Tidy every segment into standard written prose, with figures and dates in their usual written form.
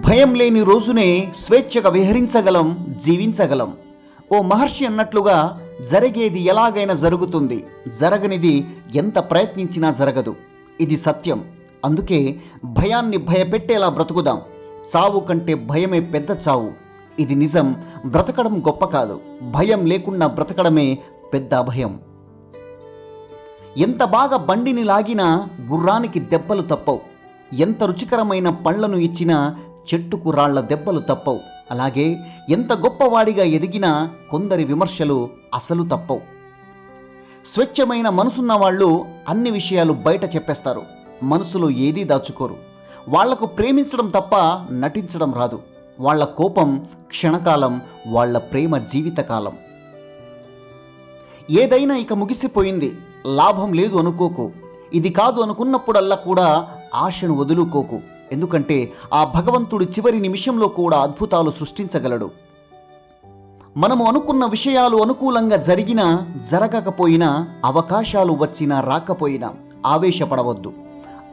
భయం లేని రోజునే స్వేచ్ఛగా విహరించగలం, జీవించగలం. ఓ మహర్షి అన్నట్లుగా జరిగేది ఎలాగైనా జరుగుతుంది, జరగనిది ఎంత ప్రయత్నించినా జరగదు. ఇది సత్యం. అందుకే భయాన్ని భయపెట్టేలా బ్రతుకుదాం. చావు కంటే భయమే పెద్ద చావు. ఇది నిజం. బ్రతకడం గొప్ప కాదు, భయం లేకుండా బ్రతకడమే పెద్ద అభయం. ఎంత బాగా బండిని లాగినా గుర్రానికి దెబ్బలు తప్పవు. ఎంత రుచికరమైన పళ్లను ఇచ్చినా చెట్టుకు రాళ్ల దెబ్బలు తప్పవు. అలాగే ఎంత గొప్పవాడిగా ఎదిగినా కొందరి విమర్శలు అసలు తప్పవు. స్వచ్ఛమైన మనసున్న వాళ్ళు అన్ని విషయాలు బయట చెప్పేస్తారు. మనసులో ఏదీ దాచుకోరు. వాళ్లకు ప్రేమించడం తప్ప నటించడం రాదు. వాళ్ళ కోపం క్షణకాలం, వాళ్ళ ప్రేమ జీవితకాలం. ఏదైనా ఇక ముగిసిపోయింది, లాభం లేదు అనుకోకు. ఇది కాదు అనుకున్నప్పుడల్లా కూడా ఆశను వదులుకోకు. ఎందుకంటే ఆ భగవంతుడు చివరి నిమిషంలో కూడా అద్భుతాలు సృష్టించగలడు. మనము అనుకున్న విషయాలు అనుకూలంగా జరిగినా జరగకపోయినా, అవకాశాలు వచ్చినా రాకపోయినా ఆవేశపడవద్దు.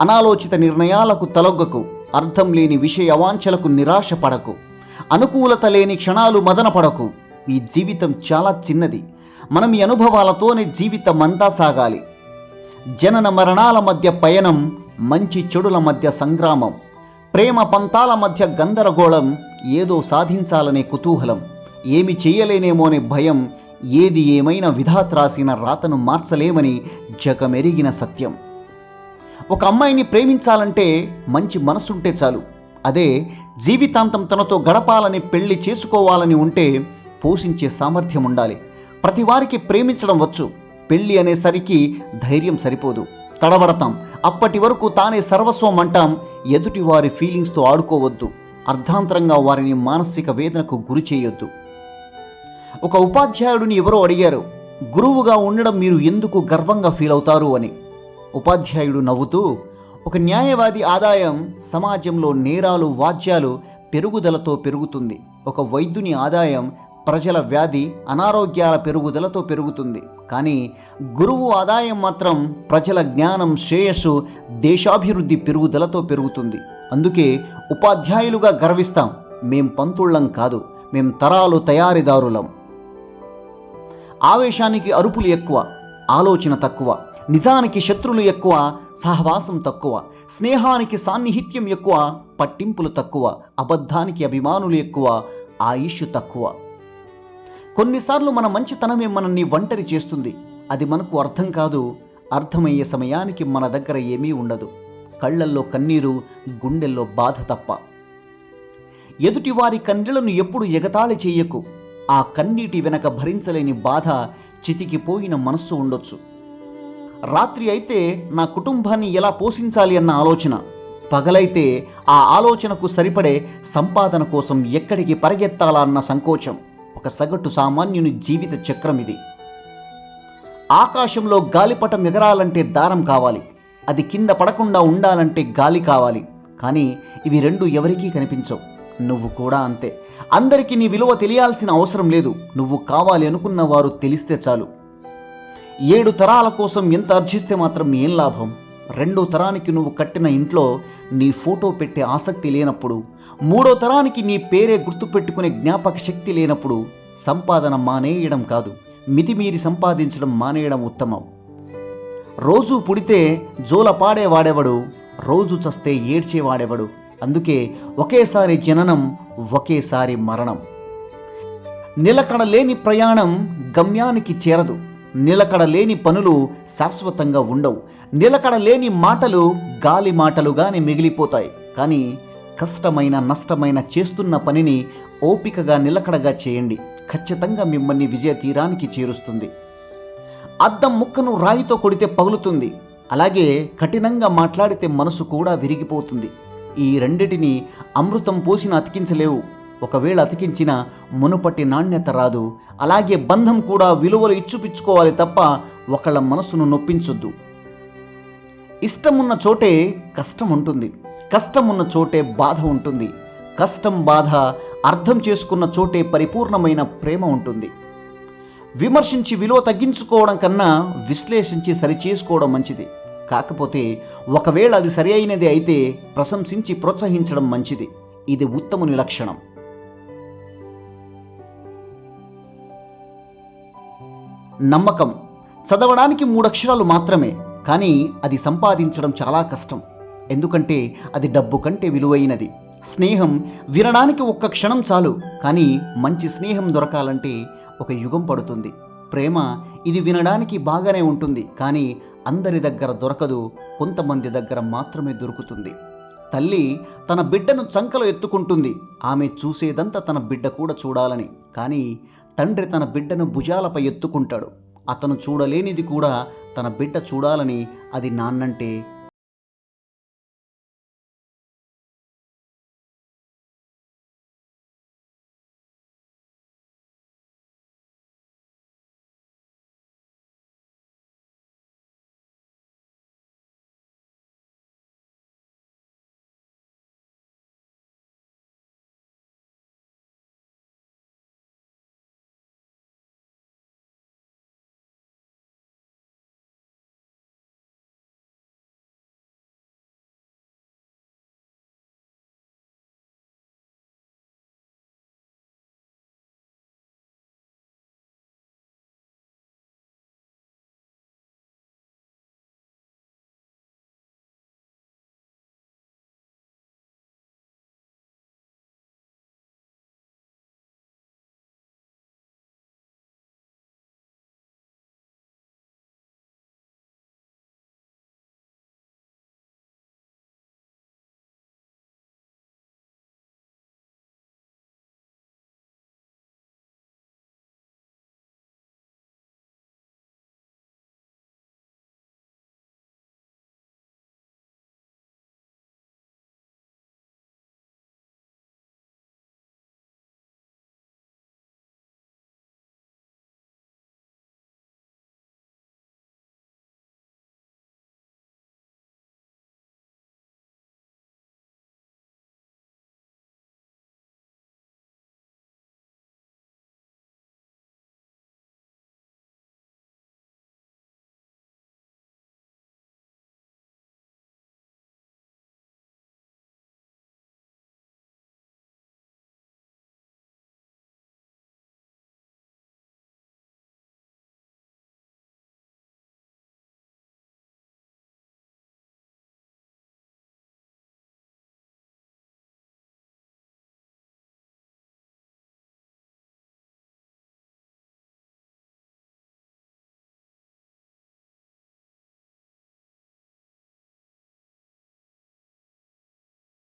అనాలోచిత నిర్ణయాలకు తలొగ్గకు. అర్థం లేని విషయ అవాంఛలకు నిరాశ పడకు. అనుకూలత లేని క్షణాలు మదన పడకు. ఈ జీవితం చాలా చిన్నది. మనం ఈ అనుభవాలతోనే జీవితం అంతా సాగాలి. జనన మరణాల మధ్య పయనం, మంచి చెడుల మధ్య సంగ్రామం, ప్రేమ పంతాల మధ్య గందరగోళం, ఏదో సాధించాలనే కుతూహలం, ఏమి చేయలేనేమోనే భయం, ఏది ఏమైనా విధాత రాసిన రాతను మార్చలేమని జగమెరిగిన సత్యం. ఒక అమ్మాయిని ప్రేమించాలంటే మంచి మనసుంటే చాలు. అదే జీవితాంతం తనతో గడపాలని, పెళ్లి చేసుకోవాలని ఉంటే పోషించే సామర్థ్యం ఉండాలి. ప్రతి వారికి ప్రేమించడం వచ్చు. పెళ్లి అనేసరికి ధైర్యం సరిపోదు, తడబడతాం. అప్పటి వరకు తానే సర్వస్వం అంటాం. ఎదుటి వారి ఫీలింగ్స్తో ఆడుకోవద్దు. అర్ధాంతరంగా వారిని మానసిక వేదనకు గురి చేయొద్దు. ఒక ఉపాధ్యాయుడిని ఎవరో అడిగారు, గురువుగా ఉండడం మీరు ఎందుకు గర్వంగా ఫీల్ అవుతారు అని. ఉపాధ్యాయుడు నవ్వుతూ, ఒక న్యాయవాది ఆదాయం సమాజంలో నేరాలు, వాద్యాలు పెరుగుదలతో పెరుగుతుంది. ఒక వైద్యుని ఆదాయం ప్రజల వ్యాధి, అనారోగ్యాల పెరుగుదలతో పెరుగుతుంది. కానీ గురువు ఆదాయం మాత్రం ప్రజల జ్ఞానం, శ్రేయస్సు, దేశాభివృద్ధి పెరుగుదలతో పెరుగుతుంది. అందుకే ఉపాధ్యాయులుగా గర్విస్తాం. మేం పంతుళ్ళం కాదు, మేం తరాలు తయారీదారులం. ఆవేశానికి అరుపులు ఎక్కువ, ఆలోచన తక్కువ. నిజానికి శత్రులు ఎక్కువ, సహవాసం తక్కువ. స్నేహానికి సాన్నిహిత్యం ఎక్కువ, పట్టింపులు తక్కువ. అబద్ధానికి అభిమానులు ఎక్కువ, ఆయుష్ తక్కువ. కొన్నిసార్లు మన మంచితనమే మనల్ని ఒంటరి చేస్తుంది. అది మనకు అర్థం కాదు. అర్థమయ్యే సమయానికి మన దగ్గర ఏమీ ఉండదు. కళ్ళల్లో కన్నీరు, గుండెల్లో బాధ తప్ప. ఎదుటివారి కన్నీళ్లను ఎప్పుడు ఎగతాళి చేయకు. ఆ కన్నీటి వెనక భరించలేని బాధ, చితికిపోయిన మనస్సు ఉండొచ్చు. రాత్రి అయితే నా కుటుంబాన్ని ఎలా పోషించాలి అన్న ఆలోచన, పగలైతే ఆ ఆలోచనకు సరిపడే సంపాదన కోసం ఎక్కడికి పరిగెత్తాలా అన్న సంకోచం. ఒక సగటు సామాన్యుని జీవిత చక్రం ఇది. ఆకాశంలో గాలిపటం ఎగరాలంటే దారం కావాలి. అది కింద పడకుండా ఉండాలంటే గాలి కావాలి. కానీ ఇవి రెండు ఎవరికీ కనిపించవు. నువ్వు కూడా అంతే. అందరికీ నీ విలువ తెలియాల్సిన అవసరం లేదు. నువ్వు కావాలి అనుకున్న వారు తెలిస్తే చాలు. 7 తరాల కోసం ఎంత అర్జిస్తే మాత్రం ఏం లాభం? 2వ తరానికి నువ్వు కట్టిన ఇంట్లో నీ ఫోటో పెట్టే ఆసక్తి లేనప్పుడు, 3వ తరానికి నీ పేరే గుర్తుపెట్టుకునే జ్ఞాపక శక్తి లేనప్పుడు సంపాదన మానేయడం కాదు, మితిమీరి సంపాదించడం మానేయడం ఉత్తమం. రోజు పుడితే జోల పాడేవాడెవడు, రోజు చస్తే ఏడ్చేవాడెవడు. అందుకే ఒకేసారి జననం, ఒకేసారి మరణం. నిలకడ లేని ప్రయాణం గమ్యానికి చేరదు. నిలకడ లేని పనులు శాశ్వతంగా ఉండవు. నిలకడ లేని మాటలు గాలి మాటలుగానే మిగిలిపోతాయి. కానీ కష్టమైన, నష్టమైన చేస్తున్న పనిని ఓపికగా, నిలకడగా చేయండి. ఖచ్చితంగా మిమ్మల్ని విజయ తీరానికి చేరుస్తుంది. అద్దం ముక్కను రాయితో కొడితే పగులుతుంది. అలాగే కఠినంగా మాట్లాడితే మనసు కూడా విరిగిపోతుంది. ఈ రెండిటిని అమృతం పోసిన అతికించలేవు. ఒకవేళ అతికించిన మునుపటి నాణ్యత రాదు. అలాగే బంధం కూడా విలువలు ఇచ్చుపిచ్చుకోవాలి తప్ప ఒకళ్ళ మనసును నొప్పించొద్దు. ఇష్టం ఉన్న చోటే కష్టం ఉంటుంది, కష్టం ఉన్న చోటే బాధ ఉంటుంది. కష్టం, బాధ అర్థం చేసుకున్న చోటే పరిపూర్ణమైన ప్రేమ ఉంటుంది. విమర్శించి విలువ తగ్గించుకోవడం కన్నా విశ్లేషించి సరిచేసుకోవడం మంచిది. కాకపోతే ఒకవేళ అది సరి అయినది అయితే ప్రశంసించి ప్రోత్సహించడం మంచిది. ఇది ఉత్తముని లక్షణం. నమ్మకం. చదవడానికి 3 అక్షరాలు మాత్రమే, కానీ అది సంపాదించడం చాలా కష్టం. ఎందుకంటే అది డబ్బు కంటే విలువైనది. స్నేహం. వినడానికి 1 క్షణం చాలు, కానీ మంచి స్నేహం దొరకాలంటే 1 యుగం పడుతుంది. ప్రేమ. ఇది వినడానికి బాగానే ఉంటుంది, కానీ అందరి దగ్గర దొరకదు, కొంతమంది దగ్గర మాత్రమే దొరుకుతుంది. తల్లి తన బిడ్డను చంకలో ఎత్తుకుంటుంది. ఆమె చూసేదంతా తన బిడ్డ కూడా చూడాలని. కానీ తండ్రి తన బిడ్డను భుజాలపై ఎత్తుకుంటాడు. అతను చూడలేనిది కూడా తన బిడ్డ చూడాలని. అది నాన్నంటే